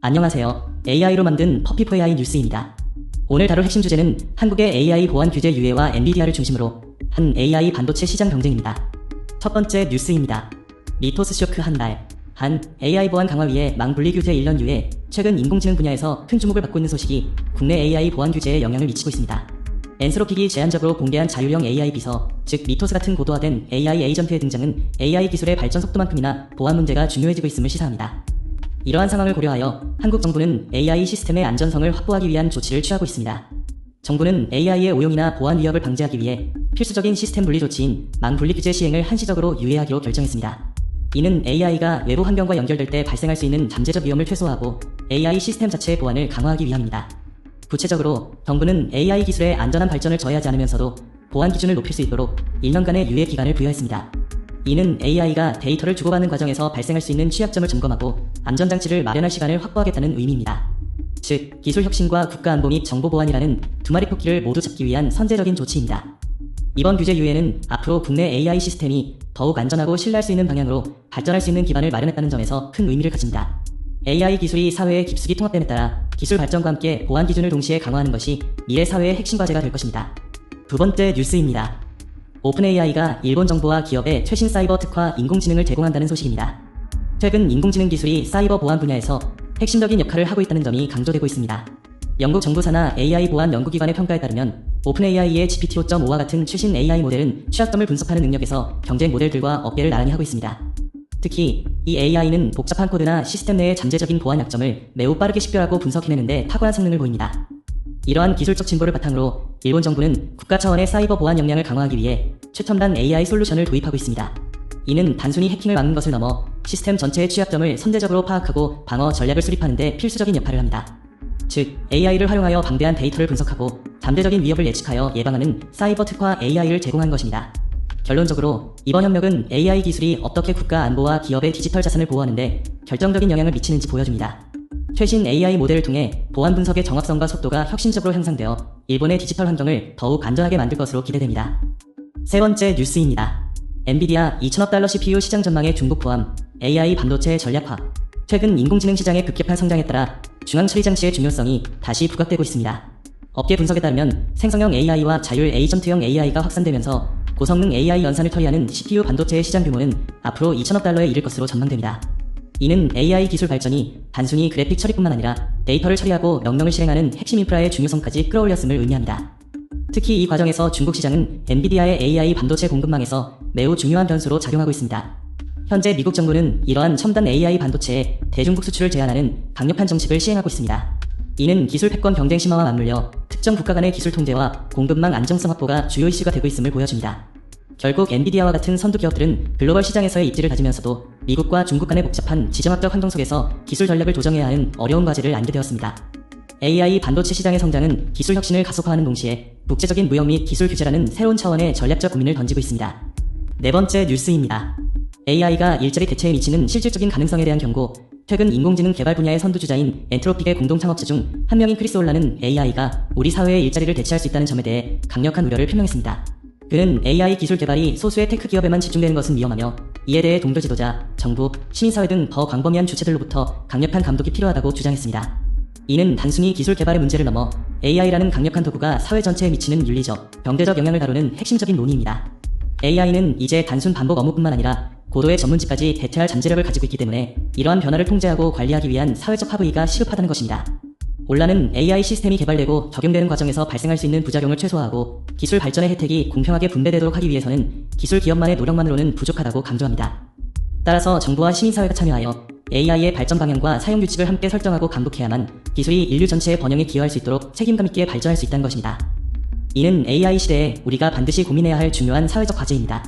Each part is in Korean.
안녕하세요. AI로 만든 퍼피4AI 뉴스입니다. 오늘 다룰 핵심 주제는 한국의 AI 보안 규제 유예와 엔비디아를 중심으로 한 AI 반도체 시장 경쟁입니다. 첫 번째 뉴스입니다. 미토스 쇼크 한 달. 한 AI 보안 강화 위에 망분리 규제 1년 유예. 최근 인공지능 분야에서 큰 주목을 받고 있는 소식이 국내 AI 보안 규제에 영향을 미치고 있습니다. 엔스로픽이 제한적으로 공개한 자율형 AI 비서, 즉 미토스 같은 고도화된 AI 에이전트의 등장은 AI 기술의 발전 속도만큼이나 보안 문제가 중요해지고 있음을 시사합니다. 이러한 상황을 고려하여 한국 정부는 AI 시스템의 안전성을 확보하기 위한 조치를 취하고 있습니다. 정부는 AI의 오용이나 보안 위협을 방지하기 위해 필수적인 시스템 분리 조치인 망분리 규제 시행을 한시적으로 유예하기로 결정했습니다. 이는 AI가 외부 환경과 연결될 때 발생할 수 있는 잠재적 위험을 최소화하고 AI 시스템 자체의 보안을 강화하기 위함입니다. 구체적으로 정부는 AI 기술의 안전한 발전을 저해하지 않으면서도 보안 기준을 높일 수 있도록 1년간의 유예 기간을 부여했습니다. 이는 AI가 데이터를 주고받는 과정에서 발생할 수 있는 취약점을 점검하고 안전장치를 마련할 시간을 확보하겠다는 의미입니다. 즉, 기술 혁신과 국가안보 및 정보보안이라는 두 마리 토끼를 모두 잡기 위한 선제적인 조치입니다. 이번 규제 유예는 앞으로 국내 AI 시스템이 더욱 안전하고 신뢰할 수 있는 방향으로 발전할 수 있는 기반을 마련했다는 점에서 큰 의미를 가집니다. AI 기술이 사회의 깊숙이 통합됨에 따라 기술 발전과 함께 보안 기준을 동시에 강화하는 것이 미래 사회의 핵심 과제가 될 것입니다. 두 번째 뉴스입니다. 오픈AI가 일본 정부와 기업에 최신 사이버 특화 인공지능을 제공한다는 소식입니다. 최근 인공지능 기술이 사이버 보안 분야에서 핵심적인 역할을 하고 있다는 점이 강조되고 있습니다. 영국 정부 산하 AI 보안 연구기관의 평가에 따르면 오픈AI의 GPT-5.5와 같은 최신 AI 모델은 취약점을 분석하는 능력에서 경쟁 모델들과 어깨를 나란히 하고 있습니다. 특히 이 AI는 복잡한 코드나 시스템 내의 잠재적인 보안 약점을 매우 빠르게 식별하고 분석해내는데 탁월한 성능을 보입니다. 이러한 기술적 진보를 바탕으로 일본 정부는 국가 차원의 사이버 보안 역량을 강화하기 위해 최첨단 AI 솔루션을 도입하고 있습니다. 이는 단순히 해킹을 막는 것을 넘어 시스템 전체의 취약점을 선제적으로 파악하고 방어 전략을 수립하는 데 필수적인 역할을 합니다. 즉, AI를 활용하여 방대한 데이터를 분석하고 잠재적인 위협을 예측하여 예방하는 사이버 특화 AI를 제공한 것입니다. 결론적으로 이번 협력은 AI 기술이 어떻게 국가 안보와 기업의 디지털 자산을 보호하는 데 결정적인 영향을 미치는지 보여줍니다. 최신 AI 모델을 통해 보안 분석의 정확성과 속도가 혁신적으로 향상되어 일본의 디지털 환경을 더욱 안전하게 만들 것으로 기대됩니다. 세 번째 뉴스입니다. 엔비디아 2천억 달러 CPU 시장 전망의 중국 포함 AI 반도체 전략화. 최근 인공지능 시장의 급격한 성장에 따라 중앙 처리 장치의 중요성이 다시 부각되고 있습니다. 업계 분석에 따르면 생성형 AI와 자율 에이전트형 AI가 확산되면서 고성능 AI 연산을 처리하는 CPU 반도체의 시장 규모는 앞으로 2천억 달러에 이를 것으로 전망됩니다. 이는 AI 기술 발전이 단순히 그래픽 처리뿐만 아니라 데이터를 처리하고 명령을 실행하는 핵심 인프라의 중요성까지 끌어올렸음을 의미합니다. 특히 이 과정에서 중국 시장은 엔비디아의 AI 반도체 공급망에서 매우 중요한 변수로 작용하고 있습니다. 현재 미국 정부는 이러한 첨단 AI 반도체의 대중국 수출을 제한하는 강력한 정책을 시행하고 있습니다. 이는 기술 패권 경쟁 심화와 맞물려 특정 국가 간의 기술 통제와 공급망 안정성 확보가 주요 이슈가 되고 있음을 보여줍니다. 결국 엔비디아와 같은 선두 기업들은 글로벌 시장에서의 입지를 다지면서도 미국과 중국 간의 복잡한 지정학적 환경 속에서 기술 전략을 조정해야 하는 어려운 과제를 안게 되었습니다. AI 반도체 시장의 성장은 기술 혁신을 가속화하는 동시에 국제적인 무역 및 기술 규제라는 새로운 차원의 전략적 고민을 던지고 있습니다. 네 번째 뉴스입니다. AI가 일자리 대체에 미치는 실질적인 가능성에 대한 경고. 최근 인공지능 개발 분야의 선두주자인 엔트로픽의 공동 창업자 중 한 명인 크리스 올라는 AI가 우리 사회의 일자리를 대체할 수 있다는 점에 대해 강력한 우려를 표명했습니다. 그는 AI 기술 개발이 소수의 테크 기업에만 집중되는 것은 위험하며 이에 대해 동료 지도자, 정부, 시민사회 등 더 광범위한 주체들로부터 강력한 감독이 필요하다고 주장했습니다. 이는 단순히 기술 개발의 문제를 넘어 AI라는 강력한 도구가 사회 전체에 미치는 윤리적, 경제적 영향을 다루는 핵심적인 논의입니다. AI는 이제 단순 반복 업무뿐만 아니라 고도의 전문직까지 대체할 잠재력을 가지고 있기 때문에 이러한 변화를 통제하고 관리하기 위한 사회적 합의가 시급하다는 것입니다. 올라는 AI 시스템이 개발되고 적용되는 과정에서 발생할 수 있는 부작용을 최소화하고 기술 발전의 혜택이 공평하게 분배되도록 하기 위해서는 기술 기업만의 노력만으로는 부족하다고 강조합니다. 따라서 정부와 시민사회가 참여하여 AI의 발전 방향과 사용 규칙을 함께 설정하고 감독해야만 기술이 인류 전체의 번영에 기여할 수 있도록 책임감 있게 발전할 수 있다는 것입니다. 이는 AI 시대에 우리가 반드시 고민해야 할 중요한 사회적 과제입니다.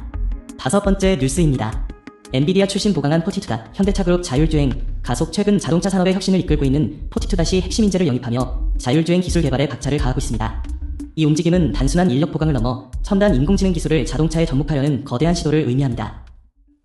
다섯 번째 뉴스입니다. 엔비디아 출신 보강한 포티투다. 현대차그룹 자율주행 가속. 최근 자동차 산업의 혁신을 이끌고 있는 포티투다시 핵심 인재를 영입하며 자율주행 기술 개발에 박차를 가하고 있습니다. 이 움직임은 단순한 인력 보강을 넘어 첨단 인공지능 기술을 자동차에 접목하려는 거대한 시도를 의미합니다.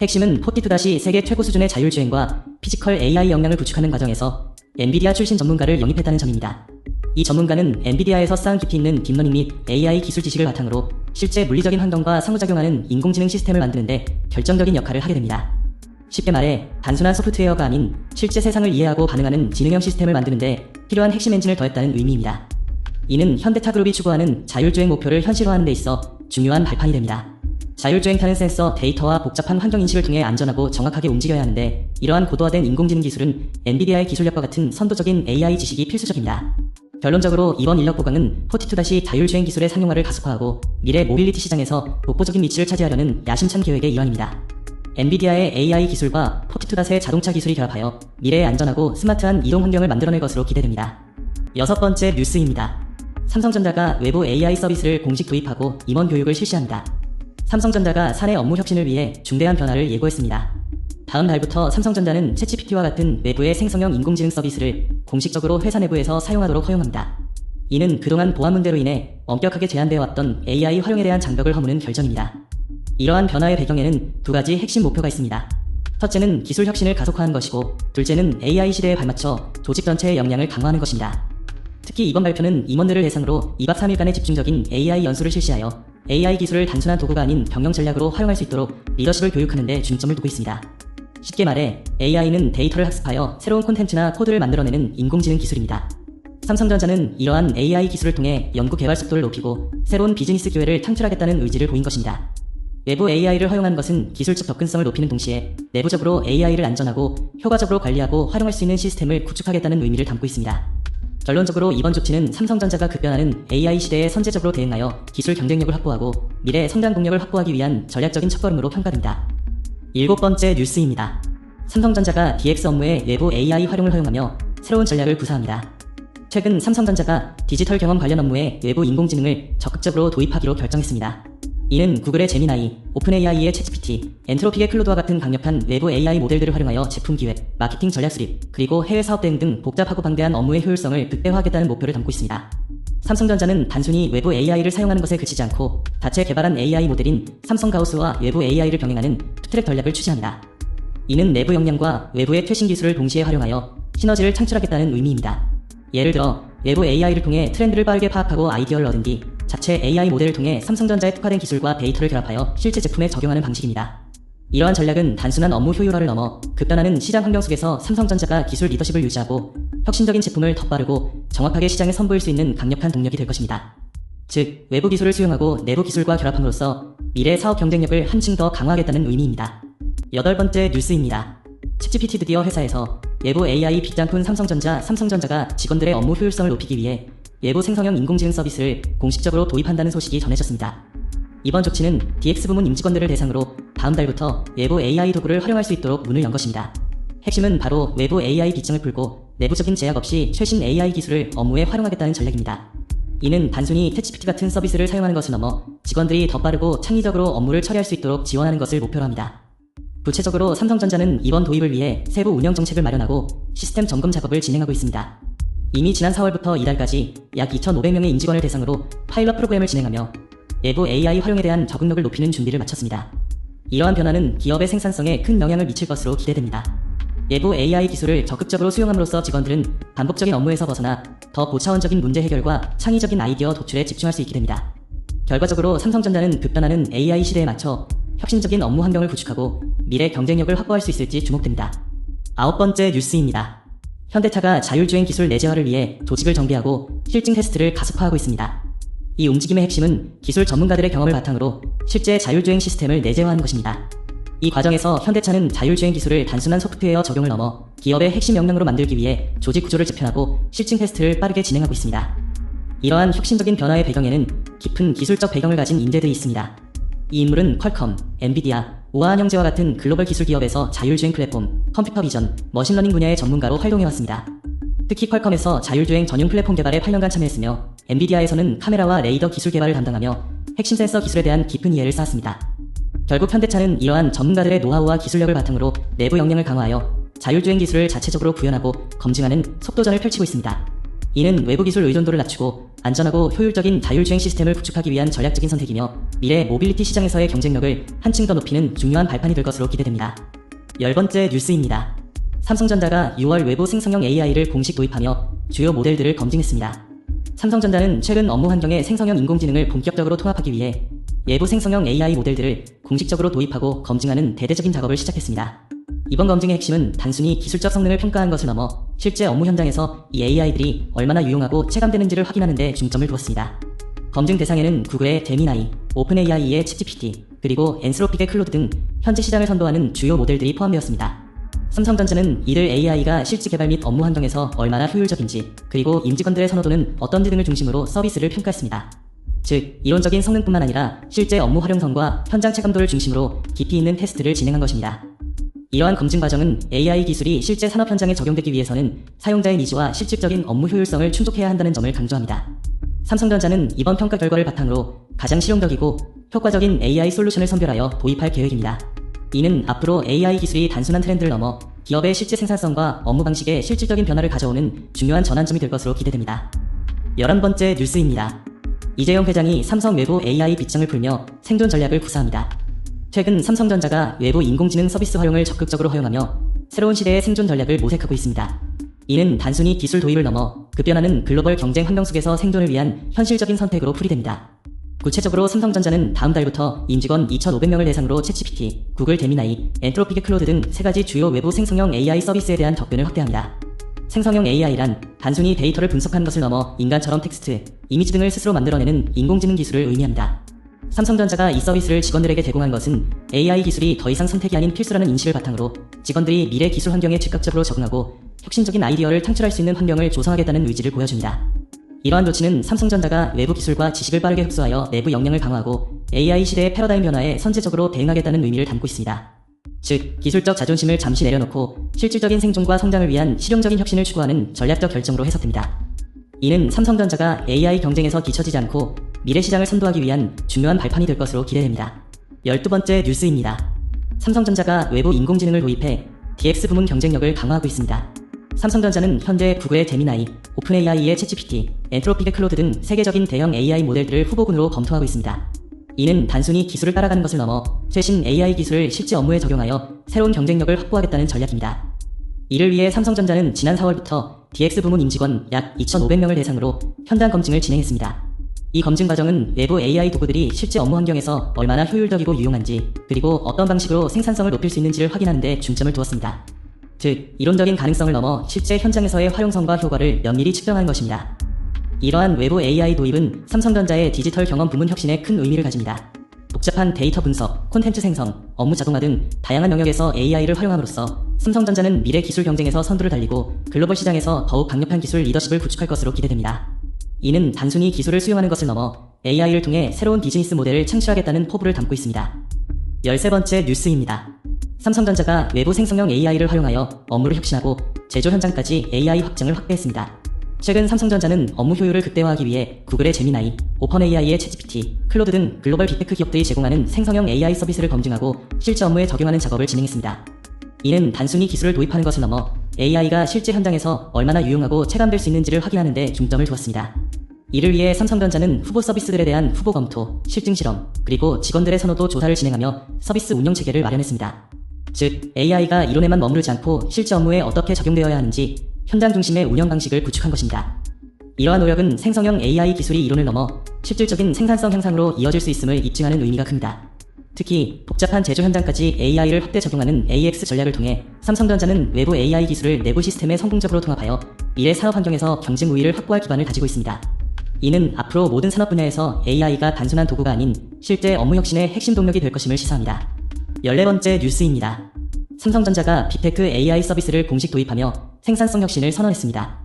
핵심은 포티투다시 세계 최고 수준의 자율주행과 피지컬 AI 역량을 구축하는 과정에서 엔비디아 출신 전문가를 영입했다는 점입니다. 이 전문가는 엔비디아에서 쌓은 깊이 있는 딥러닝 및 AI 기술 지식을 바탕으로 실제 물리적인 환경과 상호작용하는 인공지능 시스템을 만드는데 결정적인 역할을 하게 됩니다. 쉽게 말해 단순한 소프트웨어가 아닌 실제 세상을 이해하고 반응하는 지능형 시스템을 만드는데 필요한 핵심 엔진을 더했다는 의미입니다. 이는 현대차 그룹이 추구하는 자율주행 목표를 현실화하는 데 있어 중요한 발판이 됩니다. 자율주행 타는 센서, 데이터와 복잡한 환경인식을 통해 안전하고 정확하게 움직여야 하는데 이러한 고도화된 인공지능 기술은 엔비디아의 기술력과 같은 선도적인 AI 지식이 필수적입니다. 결론적으로 이번 인력 보강은 포티투 자율주행 기술의 상용화를 가속화하고 미래 모빌리티 시장에서 독보적인 위치를 차지하려는 야심찬 계획의 일환입니다. 엔비디아의 AI 기술과 포티투 의 자동차 기술이 결합하여 미래의 안전하고 스마트한 이동 환경을 만들어낼 것으로 기대됩니다. 여섯 번째 뉴스입니다. 삼성전자가 외부 AI 서비스를 공식 도입하고 임원 교육을 실시합니다. 삼성전자가 사내 업무 혁신을 위해 중대한 변화를 예고했습니다. 다음 달부터 삼성전자는 챗GPT와 같은 외부의 생성형 인공지능 서비스를 공식적으로 회사 내부에서 사용하도록 허용합니다. 이는 그동안 보안 문제로 인해 엄격하게 제한되어 왔던 AI 활용에 대한 장벽을 허무는 결정입니다. 이러한 변화의 배경에는 두 가지 핵심 목표가 있습니다. 첫째는 기술 혁신을 가속화하는 것이고, 둘째는 AI 시대에 발맞춰 조직 전체의 역량을 강화하는 것입니다. 특히 이번 발표는 임원들을 대상으로 2박 3일간의 집중적인 AI 연수를 실시하여 AI 기술을 단순한 도구가 아닌 병영 전략으로 활용할 수 있도록 리더십을 교육하는 데 중점을 두고 있습니다. 쉽게 말해 AI는 데이터를 학습하여 새로운 콘텐츠나 코드를 만들어내는 인공지능 기술입니다. 삼성전자는 이러한 AI 기술을 통해 연구 개발 속도를 높이고 새로운 비즈니스 기회를 창출하겠다는 의지를 보인 것입니다. 외부 AI를 허용하는 것은 기술적 접근성을 높이는 동시에 내부적으로 AI를 안전하고 효과적으로 관리하고 활용할 수 있는 시스템을 구축하겠다는 의미를 담고 있습니다. 결론적으로 이번 조치는 삼성전자가 급변하는 AI 시대에 선제적으로 대응하여 기술 경쟁력을 확보하고 미래 성장 동력을 확보하기 위한 전략적인 첫걸음으로 평가됩니다. 일곱 번째 뉴스입니다. 삼성전자가 DX 업무에 외부 AI 활용을 허용하며 새로운 전략을 구사합니다. 최근 삼성전자가 디지털 경험 관련 업무에 외부 인공지능을 적극적으로 도입하기로 결정했습니다. 이는 구글의 제미나이, 오픈 AI의 챗GPT, 엔트로픽의 클로드와 같은 강력한 외부 AI 모델들을 활용하여 제품 기획, 마케팅 전략 수립, 그리고 해외 사업 대응 등 복잡하고 방대한 업무의 효율성을 극대화하겠다는 목표를 담고 있습니다. 삼성전자는 단순히 외부 AI를 사용하는 것에 그치지 않고 자체 개발한 AI 모델인 삼성 가우스와 외부 AI를 병행하는 투트랙 전략을 취지합니다. 이는 내부 역량과 외부의 최신 기술을 동시에 활용하여 시너지를 창출하겠다는 의미입니다. 예를 들어 외부 AI를 통해 트렌드를 빠르게 파악하고 아이디어를 얻은 뒤 자체 AI 모델을 통해 삼성전자의 특화된 기술과 데이터를 결합하여 실제 제품에 적용하는 방식입니다. 이러한 전략은 단순한 업무 효율화를 넘어 급변하는 시장 환경 속에서 삼성전자가 기술 리더십을 유지하고 혁신적인 제품을 더 빠르고 정확하게 시장에 선보일 수 있는 강력한 동력이 될 것입니다. 즉, 외부 기술을 수용하고 내부 기술과 결합함으로써 미래 사업 경쟁력을 한층 더 강화하겠다는 의미입니다. 여덟 번째 뉴스입니다. 챗GPT 드디어 회사에서 외부 AI 빅장군 삼성전자가 직원들의 업무 효율성을 높이기 위해 외부 생성형 인공지능 서비스를 공식적으로 도입한다는 소식이 전해졌습니다. 이번 조치는 DX 부문 임직원들을 대상으로 다음 달부터 외부 AI 도구를 활용할 수 있도록 문을 연 것입니다. 핵심은 바로 외부 AI 빗장을 풀고 내부적인 제약 없이 최신 AI 기술을 업무에 활용하겠다는 전략입니다. 이는 단순히 챗GPT 같은 서비스를 사용하는 것을 넘어 직원들이 더 빠르고 창의적으로 업무를 처리할 수 있도록 지원하는 것을 목표로 합니다. 구체적으로 삼성전자는 이번 도입을 위해 세부 운영 정책을 마련하고 시스템 점검 작업을 진행하고 있습니다. 이미 지난 4월부터 이달까지 약 2,500명의 임직원을 대상으로 파일럿 프로그램을 진행하며 외부 AI 활용에 대한 적응력을 높이는 준비를 마쳤습니다. 이러한 변화는 기업의 생산성에 큰 영향을 미칠 것으로 기대됩니다. 외부 AI 기술을 적극적으로 수용함으로써 직원들은 반복적인 업무에서 벗어나 더 고차원적인 문제 해결과 창의적인 아이디어 도출에 집중할 수 있게 됩니다. 결과적으로 삼성전자는 급변하는 AI 시대에 맞춰 혁신적인 업무 환경을 구축하고 미래 경쟁력을 확보할 수 있을지 주목됩니다. 아홉 번째 뉴스입니다. 현대차가 자율주행 기술 내재화를 위해 조직을 정비하고 실증 테스트를 가속화하고 있습니다. 이 움직임의 핵심은 기술 전문가들의 경험을 바탕으로 실제 자율주행 시스템을 내재화하는 것입니다. 이 과정에서 현대차는 자율주행 기술을 단순한 소프트웨어 적용을 넘어 기업의 핵심 역량으로 만들기 위해 조직 구조를 재편하고 실증 테스트를 빠르게 진행하고 있습니다. 이러한 혁신적인 변화의 배경에는 깊은 기술적 배경을 가진 인재들이 있습니다. 이 인물은 퀄컴, 엔비디아, 우아한 형제와 같은 글로벌 기술 기업에서 자율주행 플랫폼, 컴퓨터 비전, 머신러닝 분야의 전문가로 활동해왔습니다. 특히 퀄컴에서 자율주행 전용 플랫폼 개발에 8년간 참여했으며 엔비디아에서는 카메라와 레이더 기술 개발을 담당하며 핵심 센서 기술에 대한 깊은 이해를 쌓았습니다. 결국 현대차는 이러한 전문가들의 노하우와 기술력을 바탕으로 내부 역량을 강화하여 자율주행 기술을 자체적으로 구현하고 검증하는 속도전을 펼치고 있습니다. 이는 외부 기술 의존도를 낮추고 안전하고 효율적인 자율주행 시스템을 구축하기 위한 전략적인 선택이며 미래 모빌리티 시장에서의 경쟁력을 한층 더 높이는 중요한 발판이 될 것으로 기대됩니다. 열 번째 뉴스입니다. 삼성전자가 6월 외부 생성형 AI를 공식 도입하며 주요 모델들을 검증했습니다. 삼성전자는 최근 업무 환경에 생성형 인공지능을 본격적으로 통합하기 위해 외부 생성형 AI 모델들을 공식적으로 도입하고 검증하는 대대적인 작업을 시작했습니다. 이번 검증의 핵심은 단순히 기술적 성능을 평가한 것을 넘어 실제 업무 현장에서 이 AI들이 얼마나 유용하고 체감되는지를 확인하는 데 중점을 두었습니다. 검증 대상에는 구글의 제미나이, 오픈AI의 챗GPT, 그리고 엔스로픽의 클로드 등 현재 시장을 선도하는 주요 모델들이 포함되었습니다. 삼성전자는 이들 AI가 실제 개발 및 업무 환경에서 얼마나 효율적인지, 그리고 임직원들의 선호도는 어떤지 등을 중심으로 서비스를 평가했습니다. 즉, 이론적인 성능뿐만 아니라 실제 업무 활용성과 현장 체감도를 중심으로 깊이 있는 테스트를 진행한 것입니다. 이러한 검증 과정은 AI 기술이 실제 산업 현장에 적용되기 위해서는 사용자의 니즈와 실질적인 업무 효율성을 충족해야 한다는 점을 강조합니다. 삼성전자는 이번 평가 결과를 바탕으로 가장 실용적이고 효과적인 AI 솔루션을 선별하여 도입할 계획입니다. 이는 앞으로 AI 기술이 단순한 트렌드를 넘어 기업의 실제 생산성과 업무 방식에 실질적인 변화를 가져오는 중요한 전환점이 될 것으로 기대됩니다. 11번째 뉴스입니다. 이재용 회장이 삼성 외부 AI 빗장을 풀며 생존 전략을 구사합니다. 최근 삼성전자가 외부 인공지능 서비스 활용을 적극적으로 허용하며 새로운 시대의 생존 전략을 모색하고 있습니다. 이는 단순히 기술 도입을 넘어 급변하는 글로벌 경쟁 환경 속에서 생존을 위한 현실적인 선택으로 풀이됩니다. 구체적으로 삼성전자는 다음 달부터 임직원 2,500명을 대상으로 챗GPT, 구글 제미나이, 엔트로픽의 클로드 등 3가지 주요 외부 생성형 AI 서비스에 대한 접근을 확대합니다. 생성형 AI란 단순히 데이터를 분석하는 것을 넘어 인간처럼 텍스트, 이미지 등을 스스로 만들어내는 인공지능 기술을 의미합니다. 삼성전자가 이 서비스를 직원들에게 제공한 것은 AI 기술이 더 이상 선택이 아닌 필수라는 인식을 바탕으로 직원들이 미래 기술 환경에 즉각적으로 적응하고 혁신적인 아이디어를 창출할 수 있는 환경을 조성하겠다는 의지를 보여줍니다. 이러한 조치는 삼성전자가 외부 기술과 지식을 빠르게 흡수하여 내부 역량을 강화하고 AI 시대의 패러다임 변화에 선제적으로 대응하겠다는 의미를 담고 있습니다. 즉, 기술적 자존심을 잠시 내려놓고 실질적인 생존과 성장을 위한 실용적인 혁신을 추구하는 전략적 결정으로 해석됩니다. 이는 삼성전자가 AI 경쟁에서 뒤처지지 않고 미래 시장을 선도하기 위한 중요한 발판이 될 것으로 기대됩니다. 12번째 뉴스입니다. 삼성전자가 외부 인공지능을 도입해 DX 부문 경쟁력을 강화하고 있습니다. 삼성전자는 현재 구글의 제미나이, 오픈AI의 챗GPT, 엔트로픽의 클로드 등 세계적인 대형 AI 모델들을 후보군으로 검토하고 있습니다. 이는 단순히 기술을 따라가는 것을 넘어 최신 AI 기술을 실제 업무에 적용하여 새로운 경쟁력을 확보하겠다는 전략입니다. 이를 위해 삼성전자는 지난 4월부터 DX 부문 임직원 약 2,500명을 대상으로 현장 검증을 진행했습니다. 이 검증 과정은 외부 AI 도구들이 실제 업무 환경에서 얼마나 효율적이고 유용한지, 그리고 어떤 방식으로 생산성을 높일 수 있는지를 확인하는 데 중점을 두었습니다. 즉, 이론적인 가능성을 넘어 실제 현장에서의 활용성과 효과를 면밀히 측정하는 것입니다. 이러한 외부 AI 도입은 삼성전자의 디지털 경험 부문 혁신에 큰 의미를 가집니다. 복잡한 데이터 분석, 콘텐츠 생성, 업무 자동화 등 다양한 영역에서 AI를 활용함으로써 삼성전자는 미래 기술 경쟁에서 선두를 달리고 글로벌 시장에서 더욱 강력한 기술 리더십을 구축할 것으로 기대됩니다. 이는 단순히 기술을 수용하는 것을 넘어 AI를 통해 새로운 비즈니스 모델을 창출하겠다는 포부를 담고 있습니다. 13번째 뉴스입니다. 삼성전자가 외부 생성형 AI를 활용하여 업무를 혁신하고 제조 현장까지 AI 확장을 확대했습니다. 최근 삼성전자는 업무 효율을 극대화하기 위해 구글의 제미나이, 오픈AI의 챗GPT, 클로드 등 글로벌 빅테크 기업들이 제공하는 생성형 AI 서비스를 검증하고 실제 업무에 적용하는 작업을 진행했습니다. 이는 단순히 기술을 도입하는 것을 넘어 AI가 실제 현장에서 얼마나 유용하고 체감될 수 있는지를 확인하는 데 중점을 두었습니다. 이를 위해 삼성전자는 후보 서비스들에 대한 후보 검토, 실증 실험, 그리고 직원들의 선호도 조사를 진행하며 서비스 운영 체계를 마련했습니다. 즉, AI가 이론에만 머무르지 않고 실제 업무에 어떻게 적용되어야 하는지 현장 중심의 운영 방식을 구축한 것입니다. 이러한 노력은 생성형 AI 기술이 이론을 넘어 실질적인 생산성 향상으로 이어질 수 있음을 입증하는 의미가 큽니다. 특히 복잡한 제조 현장까지 AI를 확대 적용하는 AX 전략을 통해 삼성전자는 외부 AI 기술을 내부 시스템에 성공적으로 통합하여 미래 산업 환경에서 경쟁 우위를 확보할 기반을 가지고 있습니다. 이는 앞으로 모든 산업 분야에서 AI가 단순한 도구가 아닌 실제 업무 혁신의 핵심 동력이 될 것임을 시사합니다. 14번째 뉴스입니다. 삼성전자가 빅테크 AI 서비스를 공식 도입하며 생산성 혁신을 선언했습니다.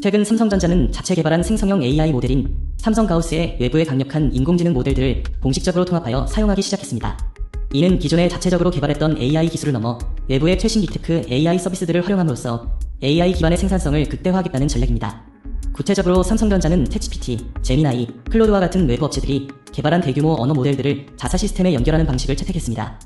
최근 삼성전자는 자체 개발한 생성형 AI 모델인 삼성가우스의 외부의 강력한 인공지능 모델들을 공식적으로 통합하여 사용하기 시작했습니다. 이는 기존에 자체적으로 개발했던 AI 기술을 넘어 외부의 최신 빅테크 AI 서비스들을 활용함으로써 AI 기반의 생산성을 극대화하겠다는 전략입니다. 구체적으로 삼성전자는 챗GPT, 제미나이, 클로드와 같은 외부 업체들이 개발한 대규모 언어 모델들을 자사 시스템에 연결하는 방식을 채택했습니다.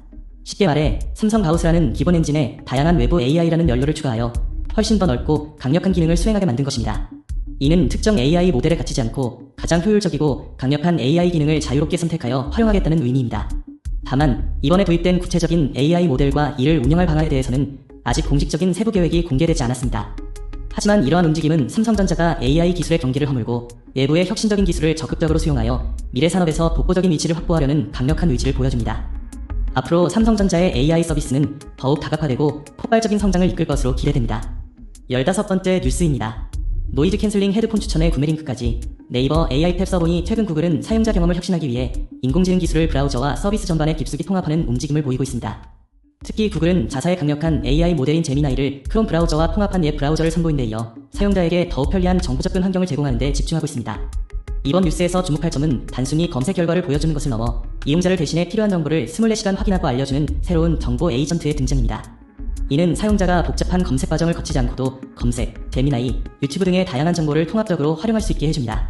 쉽게 말해 삼성가우스라는 기본 엔진에 다양한 외부 AI라는 연료를 추가하여 훨씬 더 넓고 강력한 기능을 수행하게 만든 것입니다. 이는 특정 AI 모델에 갇히지 않고 가장 효율적이고 강력한 AI 기능을 자유롭게 선택하여 활용하겠다는 의미입니다. 다만 이번에 도입된 구체적인 AI 모델과 이를 운영할 방안에 대해서는 아직 공식적인 세부 계획이 공개되지 않았습니다. 하지만 이러한 움직임은 삼성전자가 AI 기술의 경기를 허물고 외부의 혁신적인 기술을 적극적으로 수용하여 미래 산업에서 독보적인 위치를 확보하려는 강력한 의지를 보여줍니다. 앞으로 삼성전자의 AI 서비스는 더욱 다각화되고 폭발적인 성장을 이끌 것으로 기대됩니다. 15번째 뉴스입니다. 노이즈 캔슬링 헤드폰 추천의 구매 링크까지. 네이버 AI 탭 서버니 최근 구글은 사용자 경험을 혁신하기 위해 인공지능 기술을 브라우저와 서비스 전반에 깊숙이 통합하는 움직임을 보이고 있습니다. 특히 구글은 자사의 강력한 AI 모델인 제미나이를 크롬 브라우저와 통합한 웹 브라우저를 선보인 데 이어 사용자에게 더욱 편리한 정보 접근 환경을 제공하는 데 집중하고 있습니다. 이번 뉴스에서 주목할 점은 단순히 검색 결과를 보여주는 것을 넘어 이용자를 대신해 필요한 정보를 24시간 확인하고 알려주는 새로운 정보 에이전트의 등장입니다. 이는 사용자가 복잡한 검색 과정을 거치지 않고도 검색, 제미나이, 유튜브 등의 다양한 정보를 통합적으로 활용할 수 있게 해줍니다.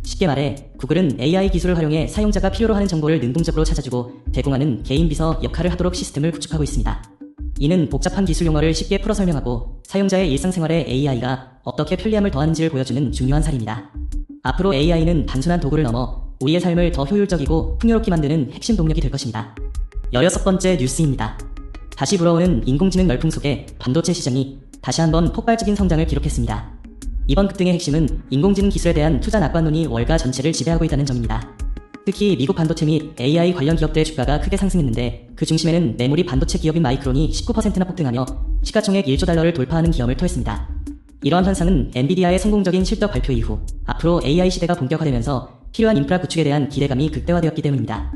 쉽게 말해 구글은 AI 기술을 활용해 사용자가 필요로 하는 정보를 능동적으로 찾아주고 제공하는 개인 비서 역할을 하도록 시스템을 구축하고 있습니다. 이는 복잡한 기술 용어를 쉽게 풀어 설명하고 사용자의 일상생활에 AI가 어떻게 편리함을 더하는지를 보여주는 중요한 사례입니다. 앞으로 AI는 단순한 도구를 넘어 우리의 삶을 더 효율적이고 풍요롭게 만드는 핵심 동력이 될 것입니다. 16번째 뉴스입니다. 다시 불어오는 인공지능 열풍 속에 반도체 시장이 다시 한번 폭발적인 성장을 기록했습니다. 이번 급등의 핵심은 인공지능 기술에 대한 투자 낙관론이 월가 전체를 지배하고 있다는 점입니다. 특히 미국 반도체 및 AI 관련 기업들의 주가가 크게 상승했는데 그 중심에는 메모리 반도체 기업인 마이크론이 19%나 폭등하며 시가총액 1조 달러를 돌파하는 기염을 토했습니다. 이러한 현상은 엔비디아의 성공적인 실적 발표 이후 앞으로 AI 시대가 본격화되면서 필요한 인프라 구축에 대한 기대감이 극대화되었기 때문입니다.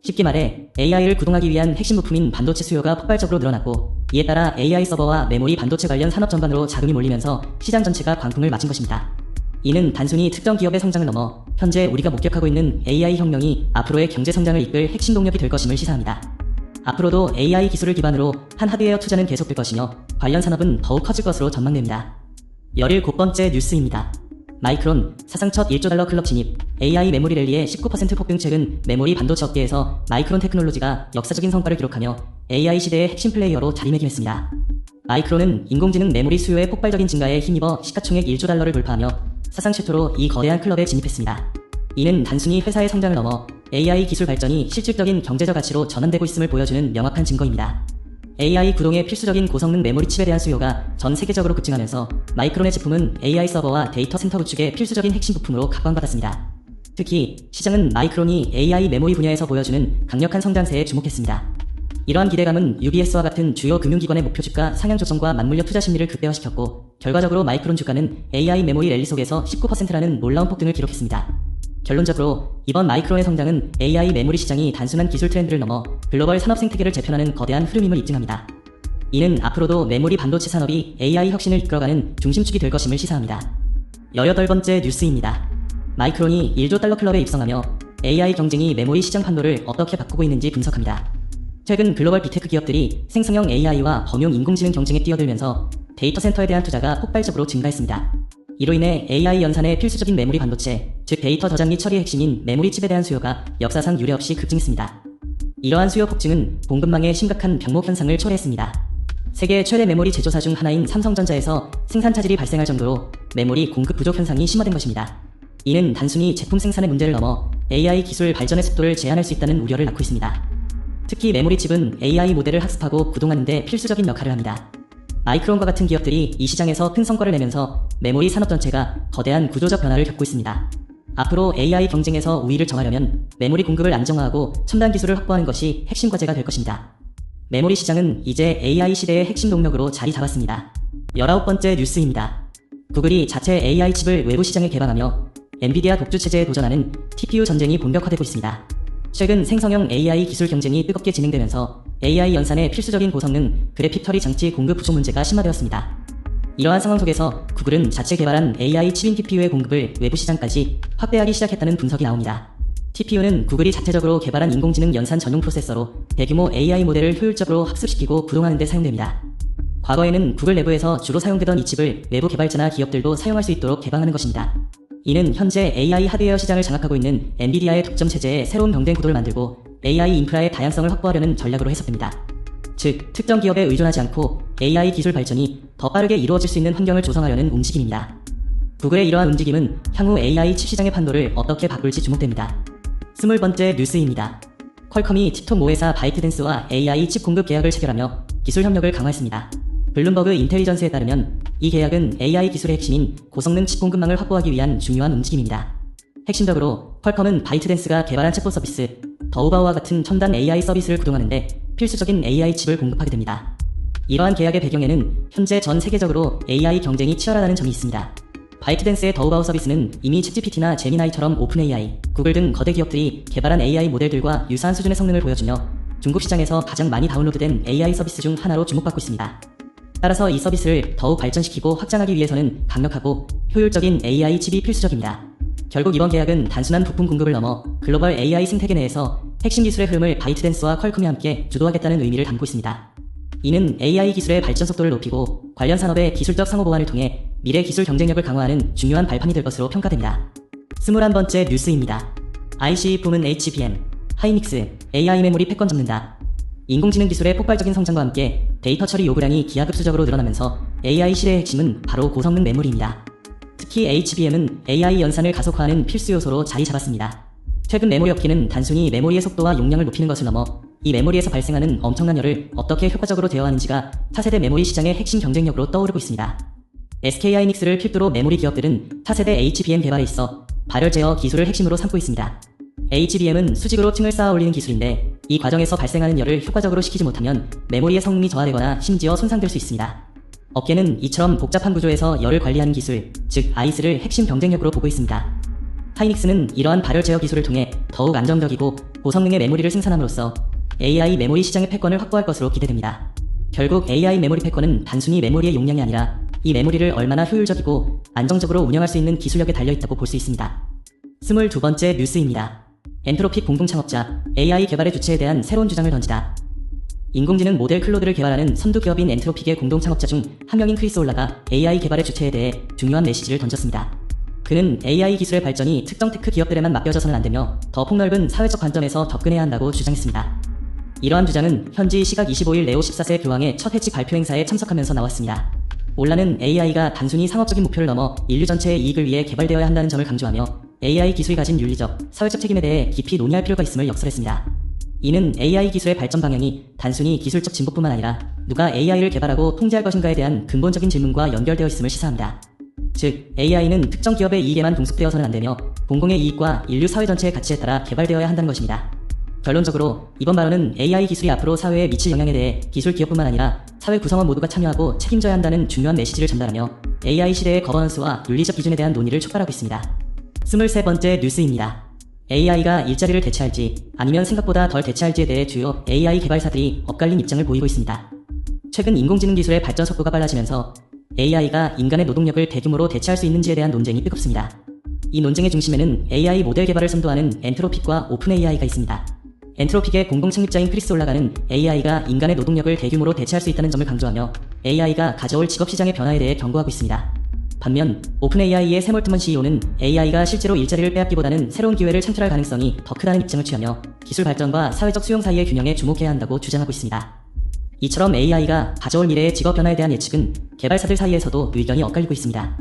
쉽게 말해 AI를 구동하기 위한 핵심 부품인 반도체 수요가 폭발적으로 늘어났고 이에 따라 AI 서버와 메모리 반도체 관련 산업 전반으로 자금이 몰리면서 시장 전체가 광풍을 맞은 것입니다. 이는 단순히 특정 기업의 성장을 넘어 현재 우리가 목격하고 있는 AI 혁명이 앞으로의 경제 성장을 이끌 핵심 동력이 될 것임을 시사합니다. 앞으로도 AI 기술을 기반으로 한 하드웨어 투자는 계속될 것이며 관련 산업은 더욱 커질 것으로 전망됩니다. 17번째 뉴스입니다. 마이크론 사상 첫 1조 달러 클럽 진입. AI 메모리 랠리의 19% 폭등. 최근 메모리 반도체 업계에서 마이크론 테크놀로지가 역사적인 성과를 기록하며 AI 시대의 핵심 플레이어로 자리매김했습니다. 마이크론은 인공지능 메모리 수요의 폭발적인 증가에 힘입어 시가총액 1조 달러를 돌파하며 사상 최초로 이 거대한 클럽에 진입했습니다. 이는 단순히 회사의 성장을 넘어 AI 기술 발전이 실질적인 경제적 가치로 전환되고 있음을 보여주는 명확한 증거입니다. AI 구동의 필수적인 고성능 메모리 칩에 대한 수요가 전 세계적으로 급증하면서 마이크론의 제품은 AI 서버와 데이터 센터 구축의 필수적인 핵심 부품으로 각광받았습니다. 특히 시장은 마이크론이 AI 메모리 분야에서 보여주는 강력한 성장세에 주목했습니다. 이러한 기대감은 UBS와 같은 주요 금융기관의 목표 주가 상향 조정과 맞물려 투자 심리를 극대화시켰고 결과적으로 마이크론 주가는 AI 메모리 랠리 속에서 19%라는 놀라운 폭등을 기록했습니다. 결론적으로 이번 마이크론의 성장은 AI 메모리 시장이 단순한 기술 트렌드를 넘어 글로벌 산업 생태계를 재편하는 거대한 흐름임을 입증합니다. 이는 앞으로도 메모리 반도체 산업이 AI 혁신을 이끌어가는 중심축이 될 것임을 시사합니다. 18번째 뉴스입니다. 마이크론이 1조 달러 클럽에 입성하며 AI 경쟁이 메모리 시장 판도를 어떻게 바꾸고 있는지 분석합니다. 최근 글로벌 빅테크 기업들이 생성형 AI와 범용 인공지능 경쟁에 뛰어들면서 데이터 센터에 대한 투자가 폭발적으로 증가했습니다. 이로 인해 AI 연산의 필수적인 메모리 반도체, 즉 데이터 저장 및 처리의 핵심인 메모리 칩에 대한 수요가 역사상 유례 없이 급증했습니다. 이러한 수요 폭증은 공급망의 심각한 병목 현상을 초래했습니다. 세계 최대 메모리 제조사 중 하나인 삼성전자에서 생산 차질이 발생할 정도로 메모리 공급 부족 현상이 심화된 것입니다. 이는 단순히 제품 생산의 문제를 넘어 AI 기술 발전의 속도를 제한할 수 있다는 우려를 낳고 있습니다. 특히 메모리 칩은 AI 모델을 학습하고 구동하는 데 필수적인 역할을 합니다. 마이크론과 같은 기업들이 이 시장에서 큰 성과를 내면서 메모리 산업 전체가 거대한 구조적 변화를 겪고 있습니다. 앞으로 AI 경쟁에서 우위를 정하려면 메모리 공급을 안정화하고 첨단 기술을 확보하는 것이 핵심 과제가 될 것입니다. 메모리 시장은 이제 AI 시대의 핵심 동력으로 자리 잡았습니다. 19번째 뉴스입니다. 구글이 자체 AI 칩을 외부 시장에 개방하며 엔비디아 독주 체제에 도전하는 TPU 전쟁이 본격화되고 있습니다. 최근 생성형 AI 기술 경쟁이 뜨겁게 진행되면서 AI 연산의 필수적인 고성능 그래픽 처리 장치 공급 부족 문제가 심화되었습니다. 이러한 상황 속에서 구글은 자체 개발한 AI 칩인 TPU의 공급을 외부 시장까지 확대하기 시작했다는 분석이 나옵니다. TPU는 구글이 자체적으로 개발한 인공지능 연산 전용 프로세서로 대규모 AI 모델을 효율적으로 학습시키고 구동하는 데 사용됩니다. 과거에는 구글 내부에서 주로 사용되던 이 칩을 외부 개발자나 기업들도 사용할 수 있도록 개방하는 것입니다. 이는 현재 AI 하드웨어 시장을 장악하고 있는 엔비디아의 독점 체제에 새로운 병행 구도를 만들고 AI 인프라의 다양성을 확보하려는 전략으로 해석됩니다. 즉, 특정 기업에 의존하지 않고 AI 기술 발전이 더 빠르게 이루어질 수 있는 환경을 조성하려는 움직임입니다. 구글의 이러한 움직임은 향후 AI 칩 시장의 판도를 어떻게 바꿀지 주목됩니다. 20번째 뉴스입니다. 퀄컴이 틱톡 모회사 바이트댄스와 AI 칩 공급 계약을 체결하며 기술 협력을 강화했습니다. 블룸버그 인텔리전스에 따르면 이 계약은 AI 기술의 핵심인 고성능 칩 공급망을 확보하기 위한 중요한 움직임입니다. 핵심적으로 퀄컴은 바이트댄스가 개발한 챗봇 서비스 더우바오와 같은 첨단 AI 서비스를 구동하는데 필수적인 AI 칩을 공급하게 됩니다. 이러한 계약의 배경에는 현재 전 세계적으로 AI 경쟁이 치열하다는 점이 있습니다. 바이트댄스의 더우바우 서비스는 이미 챗GPT나 제미나이처럼 오픈AI, 구글 등 거대 기업들이 개발한 AI 모델들과 유사한 수준의 성능을 보여주며 중국 시장에서 가장 많이 다운로드된 AI 서비스 중 하나로 주목받고 있습니다. 따라서 이 서비스를 더욱 발전시키고 확장하기 위해서는 강력하고 효율적인 AI 칩이 필수적입니다. 결국 이번 계약은 단순한 부품 공급을 넘어 글로벌 AI 생태계 내에서 핵심 기술의 흐름을 바이트댄스와 퀄컴이 함께 주도하겠다는 의미를 담고 있습니다. 이는 AI 기술의 발전 속도를 높이고 관련 산업의 기술적 상호 보완을 통해 미래 기술 경쟁력을 강화하는 중요한 발판이 될 것으로 평가됩니다. 21번째 뉴스입니다. IC 부문 HBM, 하이닉스, AI 메모리 패권 접는다. 인공지능 기술의 폭발적인 성장과 함께 데이터 처리 요구량이 기하급수적으로 늘어나면서 AI 시대의 핵심은 바로 고성능 메모리입니다. 특히 HBM은 AI 연산을 가속화하는 필수 요소로 자리 잡았습니다. 최근 메모리 업계는 단순히 메모리의 속도와 용량을 높이는 것을 넘어 이 메모리에서 발생하는 엄청난 열을 어떻게 효과적으로 대여하는지가 차세대 메모리 시장의 핵심 경쟁력으로 떠오르고 있습니다. SK하이닉스를 필두로 메모리 기업들은 차세대 HBM 개발에 있어 발열 제어 기술을 핵심으로 삼고 있습니다. HBM은 수직으로 층을 쌓아 올리는 기술인데 이 과정에서 발생하는 열을 효과적으로 식히지 못하면 메모리의 성능이 저하되거나 심지어 손상될 수 있습니다. 업계는 이처럼 복잡한 구조에서 열을 관리하는 기술, 즉 IC를 핵심 경쟁력으로 보고 있습니다. 하이닉스는 이러한 발열 제어 기술을 통해 더욱 안정적이고 고성능의 메모리를 생산함으로써 AI 메모리 시장의 패권을 확보할 것으로 기대됩니다. 결국 AI 메모리 패권은 단순히 메모리의 용량이 아니라 이 메모리를 얼마나 효율적이고 안정적으로 운영할 수 있는 기술력에 달려있다고 볼 수 있습니다. 22번째 뉴스입니다. 엔트로픽 공동창업자, AI 개발의 주체에 대한 새로운 주장을 던지다. 인공지능 모델 클로드를 개발하는 선두 기업인 엔트로픽의 공동창업자 중 한 명인 크리스 올라가 AI 개발의 주체에 대해 중요한 메시지를 던졌습니다. 그는 AI 기술의 발전이 특정 테크 기업들에만 맡겨져서는 안되며 더 폭넓은 사회적 관점에서 접근해야 한다고 주장했습니다. 이러한 주장은 현지 시각 25일 레오 14세 교황의 첫 회칙 발표 행사에 참석하면서 나왔습니다. 올라는 AI가 단순히 상업적인 목표를 넘어 인류 전체의 이익을 위해 개발되어야 한다는 점을 강조하며 AI 기술이 가진 윤리적, 사회적 책임에 대해 깊이 논의할 필요가 있음을 역설했습니다. 이는 AI 기술의 발전 방향이 단순히 기술적 진보뿐만 아니라 누가 AI를 개발하고 통제할 것인가에 대한 근본적인 질문과 연결되어 있음을 시사합니다. 즉, AI는 특정 기업의 이익에만 동속되어서는 안되며 공공의 이익과 인류 사회 전체의 가치에 따라 개발되어야 한다는 것입니다. 결론적으로 이번 발언은 AI 기술이 앞으로 사회에 미칠 영향에 대해 기술 기업뿐만 아니라 사회 구성원 모두가 참여하고 책임져야 한다는 중요한 메시지를 전달하며 AI 시대의 거버넌스와 윤리적 기준에 대한 논의를 촉발하고 있습니다. 23번째 뉴스입니다. AI가 일자리를 대체할지 아니면 생각보다 덜 대체할지에 대해 주요 AI 개발사들이 엇갈린 입장을 보이고 있습니다. 최근 인공지능 기술의 발전 속도가 빨라지면서 AI가 인간의 노동력을 대규모로 대체할 수 있는지에 대한 논쟁이 뜨겁습니다. 이 논쟁의 중심에는 AI 모델 개발을 선도하는 엔트로픽과 오픈AI가 있습니다. 엔트로픽의 공동 창립자인 크리스 올라가는 AI가 인간의 노동력을 대규모로 대체할 수 있다는 점을 강조하며 AI가 가져올 직업시장의 변화에 대해 경고하고 있습니다. 반면 오픈AI의 샘 올트먼 CEO는 AI가 실제로 일자리를 빼앗기보다는 새로운 기회를 창출할 가능성이 더 크다는 입장을 취하며 기술 발전과 사회적 수용 사이의 균형에 주목해야 한다고 주장하고 있습니다. 이처럼 AI가 가져올 미래의 직업 변화에 대한 예측은 개발사들 사이에서도 의견이 엇갈리고 있습니다.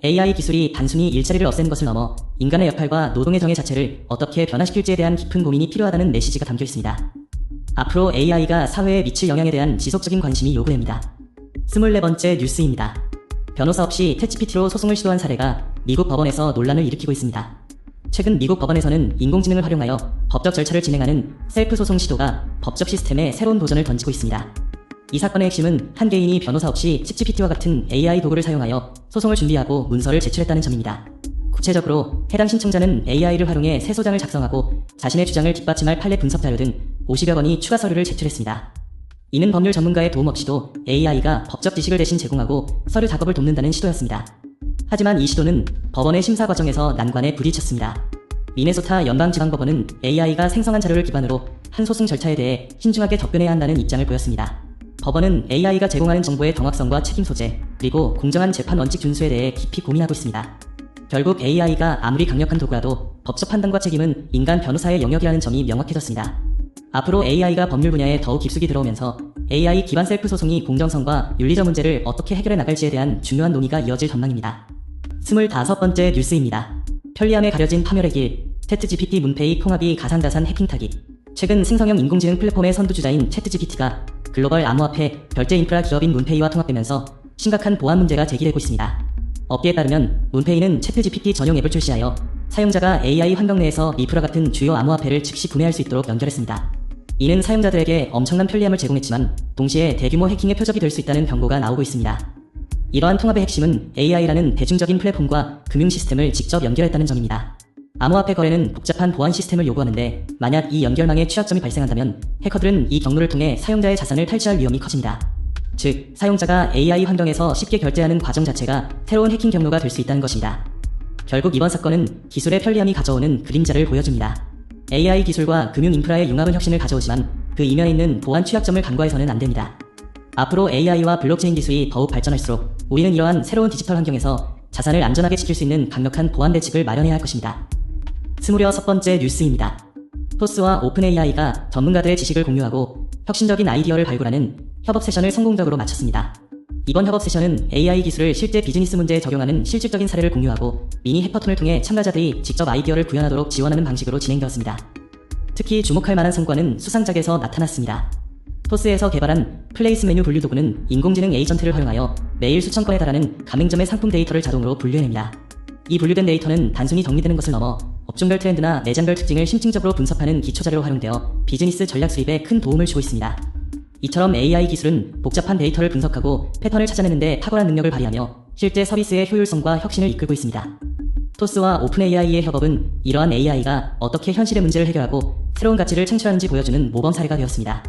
AI 기술이 단순히 일자리를 없애는 것을 넘어 인간의 역할과 노동의 정의 자체를 어떻게 변화시킬지에 대한 깊은 고민이 필요하다는 메시지가 담겨 있습니다. 앞으로 AI가 사회에 미칠 영향에 대한 지속적인 관심이 요구됩니다. 24번째 뉴스입니다. 변호사 없이 챗GPT로 소송을 시도한 사례가 미국 법원에서 논란을 일으키고 있습니다. 최근 미국 법원에서는 인공지능을 활용하여 법적 절차를 진행하는 셀프 소송 시도가 법적 시스템에 새로운 도전을 던지고 있습니다. 이 사건의 핵심은 한 개인이 변호사 없이 챗GPT와 같은 AI 도구를 사용하여 소송을 준비하고 문서를 제출했다는 점입니다. 구체적으로 해당 신청자는 AI를 활용해 새 소장을 작성하고 자신의 주장을 뒷받침할 판례 분석 자료 등 50여 건의 추가 서류를 제출했습니다. 이는 법률 전문가의 도움 없이도 AI가 법적 지식을 대신 제공하고 서류 작업을 돕는다는 시도였습니다. 하지만 이 시도는 법원의 심사 과정에서 난관에 부딪혔습니다. 미네소타 연방지방법원은 AI가 생성한 자료를 기반으로 한 소송 절차에 대해 신중하게 접근해야 한다는 입장을 보였습니다. 법원은 AI가 제공하는 정보의 정확성과 책임 소재, 그리고 공정한 재판 원칙 준수에 대해 깊이 고민하고 있습니다. 결국 AI가 아무리 강력한 도구라도 법적 판단과 책임은 인간 변호사의 영역이라는 점이 명확해졌습니다. 앞으로 AI가 법률 분야에 더욱 깊숙이 들어오면서 AI 기반 셀프 소송이 공정성과 윤리적 문제를 어떻게 해결해 나갈지에 대한 중요한 논의가 이어질 전망입니다. 25번째 뉴스입니다. 편리함에 가려진 파멸의 길, 챗GPT 문페이 통합이 가상자산 해킹 타깃. 최근 생성형 인공지능 플랫폼의 선두주자인 챗GPT가 글로벌 암호화폐 결제 인프라 기업인 문페이와 통합되면서 심각한 보안 문제가 제기되고 있습니다. 업계에 따르면 문페이는 챗GPT 전용 앱을 출시하여 사용자가 AI 환경 내에서 리프라 같은 주요 암호화폐를 즉시 구매할 수 있도록 연결했습니다. 이는 사용자들에게 엄청난 편리함을 제공했지만 동시에 대규모 해킹의 표적이 될 수 있다는 경고가 나오고 있습니다. 이러한 통합의 핵심은 AI라는 대중적인 플랫폼과 금융 시스템을 직접 연결했다는 점입니다. 암호화폐 거래는 복잡한 보안 시스템을 요구하는데 만약 이 연결망에 취약점이 발생한다면 해커들은 이 경로를 통해 사용자의 자산을 탈취할 위험이 커집니다. 즉, 사용자가 AI 환경에서 쉽게 결제하는 과정 자체가 새로운 해킹 경로가 될 수 있다는 것입니다. 결국 이번 사건은 기술의 편리함이 가져오는 그림자를 보여줍니다. AI 기술과 금융 인프라의 융합은 혁신을 가져오지만 그 이면에 있는 보안 취약점을 간과해서는 안됩니다. 앞으로 AI와 블록체인 기술이 더욱 발전할수록 우리는 이러한 새로운 디지털 환경에서 자산을 안전하게 지킬 수 있는 강력한 보안 대책을 마련해야 할 것입니다. 26번째 뉴스입니다. 토스와 오픈AI가 전문가들의 지식을 공유하고 혁신적인 아이디어를 발굴하는 협업 세션을 성공적으로 마쳤습니다. 이번 협업 세션은 AI 기술을 실제 비즈니스 문제에 적용하는 실질적인 사례를 공유하고 미니 해커톤을 통해 참가자들이 직접 아이디어를 구현하도록 지원하는 방식으로 진행되었습니다. 특히 주목할 만한 성과는 수상작에서 나타났습니다. 토스에서 개발한 플레이스 메뉴 분류 도구는 인공지능 에이전트를 활용하여 매일 수천 건에 달하는 가맹점의 상품 데이터를 자동으로 분류해냅니다. 이 분류된 데이터는 단순히 정리되는 것을 넘어 업종별 트렌드나 매장별 특징을 심층적으로 분석하는 기초자료로 활용되어 비즈니스 전략 수립에 큰 도움을 주고 있습니다. 이처럼 AI 기술은 복잡한 데이터를 분석하고 패턴을 찾아내는 데 탁월한 능력을 발휘하며 실제 서비스의 효율성과 혁신을 이끌고 있습니다. 토스와 오픈AI의 협업은 이러한 AI가 어떻게 현실의 문제를 해결하고 새로운 가치를 창출하는지 보여주는 모범 사례가 되었습니다.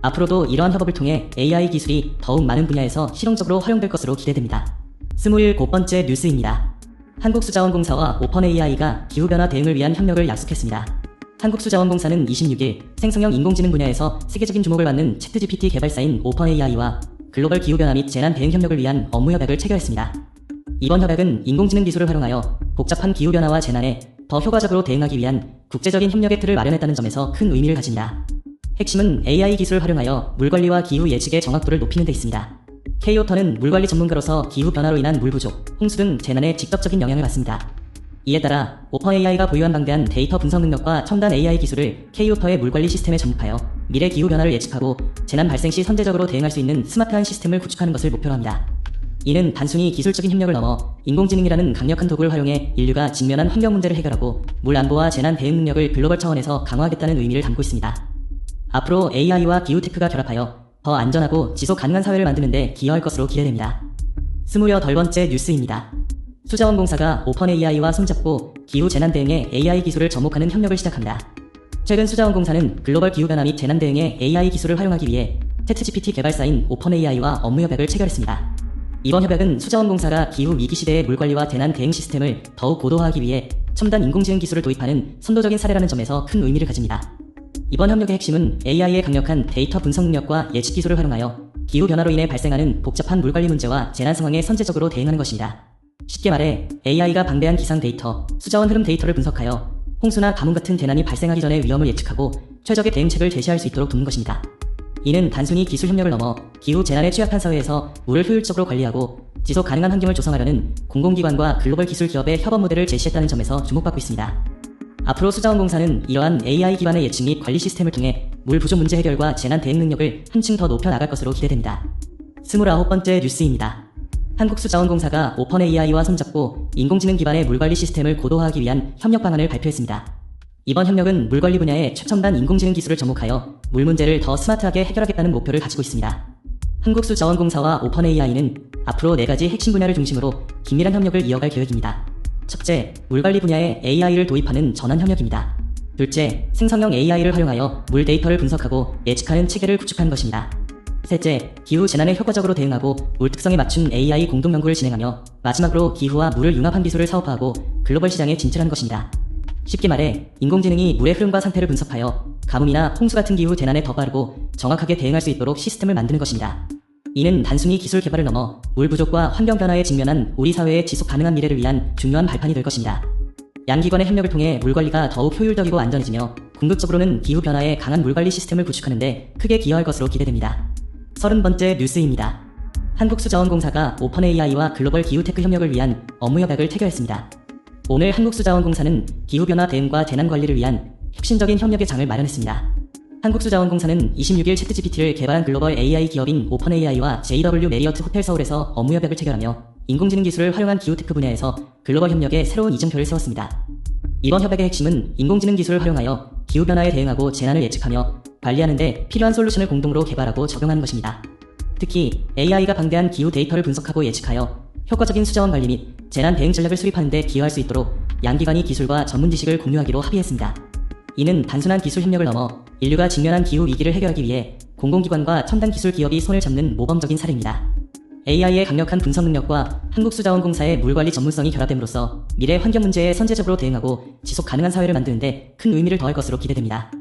앞으로도 이러한 협업을 통해 AI 기술이 더욱 많은 분야에서 실용적으로 활용될 것으로 기대됩니다. 27번째 뉴스입니다. 한국수자원공사와 오픈AI가 기후변화 대응을 위한 협력을 약속했습니다. 한국수자원공사는 26일 생성형 인공지능 분야에서 세계적인 주목을 받는 챗GPT 개발사인 오픈AI와 글로벌 기후변화 및 재난 대응 협력을 위한 업무 협약을 체결했습니다. 이번 협약은 인공지능 기술을 활용하여 복잡한 기후변화와 재난에 더 효과적으로 대응하기 위한 국제적인 협력의 틀을 마련했다는 점에서 큰 의미를 가집니다. 핵심은 AI 기술을 활용하여 물관리와 기후 예측의 정확도를 높이는 데 있습니다. K오터는 물관리 전문가로서 기후변화로 인한 물 부족, 홍수 등 재난에 직접적인 영향을 받습니다. 이에 따라 오픈AI가 보유한 방대한 데이터 분석 능력과 첨단 AI 기술을 K오터의 물관리 시스템에 접목하여 미래 기후변화를 예측하고 재난 발생 시 선제적으로 대응할 수 있는 스마트한 시스템을 구축하는 것을 목표로 합니다. 이는 단순히 기술적인 협력을 넘어 인공지능이라는 강력한 도구를 활용해 인류가 직면한 환경 문제를 해결하고 물 안보와 재난 대응 능력을 글로벌 차원에서 강화하겠다는 의미를 담고 있습니다. 앞으로 AI와 기후테크가 결합하여 더 안전하고 지속 가능한 사회를 만드는 데 기여할 것으로 기대됩니다. 28번째 뉴스입니다. 수자원공사가 오픈AI와 손잡고 기후 재난 대응에 AI 기술을 접목하는 협력을 시작합니다. 최근 수자원공사는 글로벌 기후변화 및 재난 대응에 AI 기술을 활용하기 위해 챗GPT 개발사인 오픈AI와 업무 협약을 체결했습니다. 이번 협약은 수자원공사가 기후 위기 시대의 물관리와 재난 대응 시스템을 더욱 고도화하기 위해 첨단 인공지능 기술을 도입하는 선도적인 사례라는 점에서 큰 의미를 가집니다. 이번 협력의 핵심은 AI의 강력한 데이터 분석 능력과 예측 기술을 활용하여 기후변화로 인해 발생하는 복잡한 물관리 문제와 재난 상황에 선제적으로 대응하는 것입니다. 쉽게 말해 AI가 방대한 기상 데이터, 수자원 흐름 데이터를 분석하여 홍수나 가뭄 같은 재난이 발생하기 전에 위험을 예측하고 최적의 대응책을 제시할 수 있도록 돕는 것입니다. 이는 단순히 기술 협력을 넘어 기후 재난에 취약한 사회에서 물을 효율적으로 관리하고 지속 가능한 환경을 조성하려는 공공기관과 글로벌 기술 기업의 협업 모델을 제시했다는 점에서 주목받고 있습니다. 앞으로 수자원공사는 이러한 AI 기반의 예측 및 관리 시스템을 통해 물 부족 문제 해결과 재난 대응 능력을 한층 더 높여 나갈 것으로 기대됩니다. 29번째 뉴스입니다. 한국수자원공사가 오픈AI와 손잡고 인공지능 기반의 물관리 시스템을 고도화하기 위한 협력 방안을 발표했습니다. 이번 협력은 물관리 분야의 최첨단 인공지능 기술을 접목하여 물 문제를 더 스마트하게 해결하겠다는 목표를 가지고 있습니다. 한국수자원공사와 오픈AI는 앞으로 4가지 핵심 분야를 중심으로 긴밀한 협력을 이어갈 계획입니다. 첫째, 물관리 분야에 AI를 도입하는 전환 협력입니다. 둘째, 생성형 AI를 활용하여 물 데이터를 분석하고 예측하는 체계를 구축하는 것입니다. 셋째, 기후 재난에 효과적으로 대응하고 물 특성에 맞춘 AI 공동 연구를 진행하며 마지막으로 기후와 물을 융합한 기술을 사업화하고 글로벌 시장에 진출하는 것입니다. 쉽게 말해 인공지능이 물의 흐름과 상태를 분석하여 가뭄이나 홍수 같은 기후 재난에 더 빠르고 정확하게 대응할 수 있도록 시스템을 만드는 것입니다. 이는 단순히 기술 개발을 넘어 물 부족과 환경 변화에 직면한 우리 사회의 지속 가능한 미래를 위한 중요한 발판이 될 것입니다. 양 기관의 협력을 통해 물관리가 더욱 효율적이고 안전해지며 궁극적으로는 기후 변화에 강한 물관리 시스템을 구축하는 데 크게 기여할 것으로 기대됩니다. 30번째 뉴스입니다. 한국수자원공사가 오픈AI와 글로벌 기후테크 협력을 위한 업무 협약을 체결했습니다. 오늘 한국수자원공사는 기후변화 대응과 재난관리를 위한 혁신적인 협력의 장을 마련했습니다. 한국수자원공사는 26일 챗GPT를 개발한 글로벌 AI 기업인 오픈AI와 JW 메리어트 호텔 서울에서 업무 협약을 체결하며 인공지능 기술을 활용한 기후테크 분야에서 글로벌 협력의 새로운 이정표를 세웠습니다. 이번 협약의 핵심은 인공지능 기술을 활용하여 기후변화에 대응하고 재난을 예측하며 관리하는 데 필요한 솔루션을 공동으로 개발하고 적용하는 것입니다. 특히 AI가 방대한 기후 데이터를 분석하고 예측하여 효과적인 수자원 관리 및 재난 대응 전략을 수립하는 데 기여할 수 있도록 양기관이 기술과 전문 지식을 공유하기로 합의했습니다. 이는 단순한 기술 협력을 넘어 인류가 직면한 기후 위기를 해결하기 위해 공공기관과 첨단 기술 기업이 손을 잡는 모범적인 사례입니다. AI의 강력한 분석 능력과 한국수자원공사의 물관리 전문성이 결합됨으로써 미래 환경 문제에 선제적으로 대응하고 지속 가능한 사회를 만드는 데 큰 의미를 더할 것으로 기대됩니다.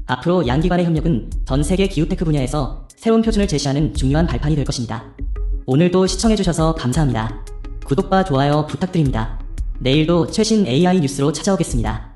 앞으로 양기관의 협력은 전 세계 기후테크 분야에서 새로운 표준을 제시하는 중요한 발판이 될 것입니다. 오늘도 시청해주셔서 감사합니다. 구독과 좋아요 부탁드립니다. 내일도 최신 AI 뉴스로 찾아오겠습니다.